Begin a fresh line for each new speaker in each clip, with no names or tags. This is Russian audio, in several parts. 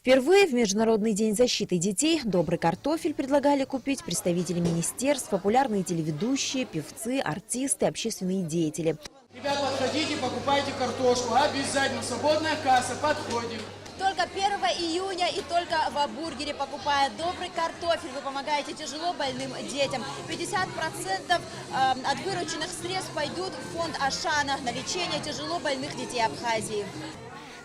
Впервые в Международный день защиты детей добрый картофель предлагали купить представители министерств, популярные телеведущие, певцы, артисты, общественные деятели.
Ребят, подходите, покупайте картошку. Обязательно. Свободная касса. Подходим.
Только 1 июня и только в бургере, покупая добрый картофель, вы помогаете тяжело больным детям. 50% от вырученных средств пойдут в фонд Ашана на лечение тяжело больных детей Абхазии.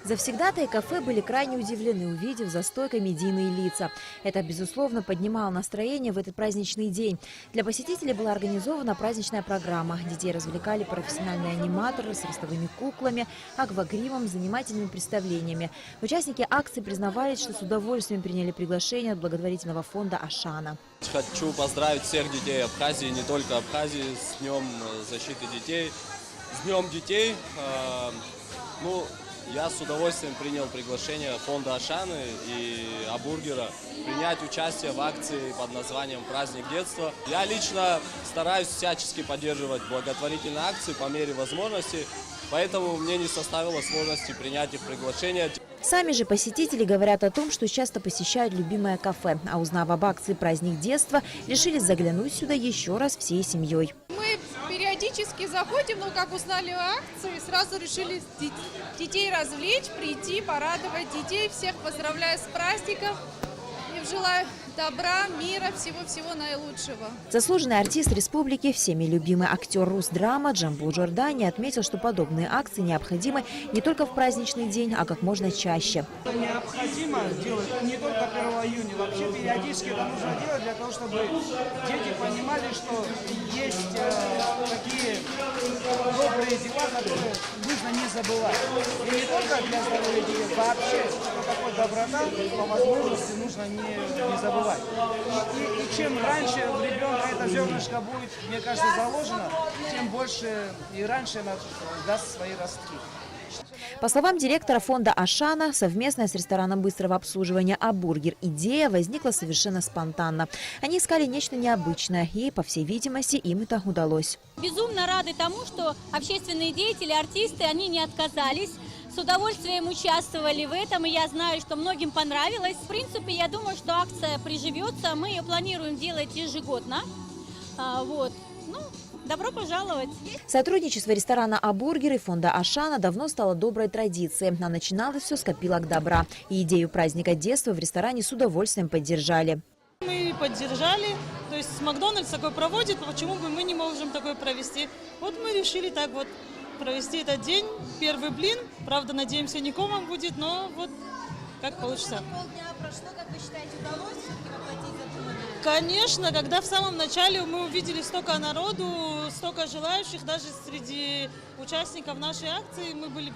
Завсегдатаи кафе были крайне удивлены, увидев за стойкой медийные лица. Это, безусловно, поднимало настроение в этот праздничный день. Для посетителей была организована праздничная программа. Детей развлекали профессиональные аниматоры с ростовыми куклами, аквагримом, занимательными представлениями. Участники акции признавались, что с удовольствием приняли приглашение от благотворительного фонда Ашана.
Хочу поздравить всех детей Абхазии, не только Абхазии, с Днем защиты детей, с Днем детей. Я с удовольствием принял приглашение фонда Ашаны и Абургера принять участие в акции под названием «Праздник детства». Я лично стараюсь всячески поддерживать благотворительные акции по мере возможности, поэтому мне не составило сложности принять их приглашение.
Сами же посетители говорят о том, что часто посещают любимое кафе, а узнав об акции «Праздник детства», решили заглянуть сюда еще раз всей семьей.
Мы периодически заходим, но как узнали о акции, сразу решили детей развлечь, прийти, порадовать детей. Всех поздравляю с праздником и желаю добра, мира, всего-всего наилучшего.
Заслуженный артист республики, всеми любимый актер Русдрама Джамбул Джордани отметил, что подобные акции необходимы не только в праздничный день, а как можно чаще.
Это необходимо делать не только 1 июня. Вообще периодически это нужно делать для того, чтобы дети понимали, что есть такие добрые дела, которые нужно не забывать. И не только для здоровья детей, вообще, что такое доброта, по возможности нужно не забывать. И чем раньше в ребенка это зернышко будет, мне кажется, заложено, тем больше и раньше она даст свои ростки.
По словам директора фонда Ашана, совместная с рестораном быстрого обслуживания «Абургер» идея возникла совершенно спонтанно. Они искали нечто необычное, и, по всей видимости, им это удалось.
Безумно рады тому, что общественные деятели, артисты, они не отказались. С удовольствием участвовали в этом, и я знаю, что многим понравилось. В принципе, я думаю, что акция приживется. Мы ее планируем делать ежегодно. Добро пожаловать!
Сотрудничество ресторана «Абургер» и фонда Ашана давно стало доброй традицией. А начиналось все с копилок добра. И идею праздника детства в ресторане с удовольствием поддержали.
Мы поддержали, то есть Макдональдс такой проводит, почему бы мы не можем такое провести? Вот мы решили так вот провести этот день, первый блин. Правда, надеемся, не комом будет, но вот как получится.
Полдня прошло, как вы считаете, удалось все-таки воплотить задуманное?
Конечно, когда в самом начале мы увидели столько народу, столько желающих, даже среди участников нашей акции, мы были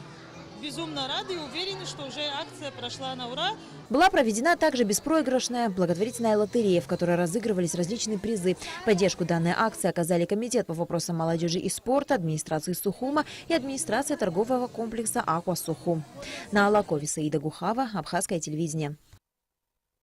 безумно рады и уверены, что уже акция прошла на ура.
Была проведена также беспроигрышная благотворительная лотерея, в которой разыгрывались различные призы. Поддержку данной акции оказали Комитет по вопросам молодежи и спорта, администрации Сухума и администрация торгового комплекса «Аква Сухум». На Алакове Саида Гухава, Абхазское телевидение.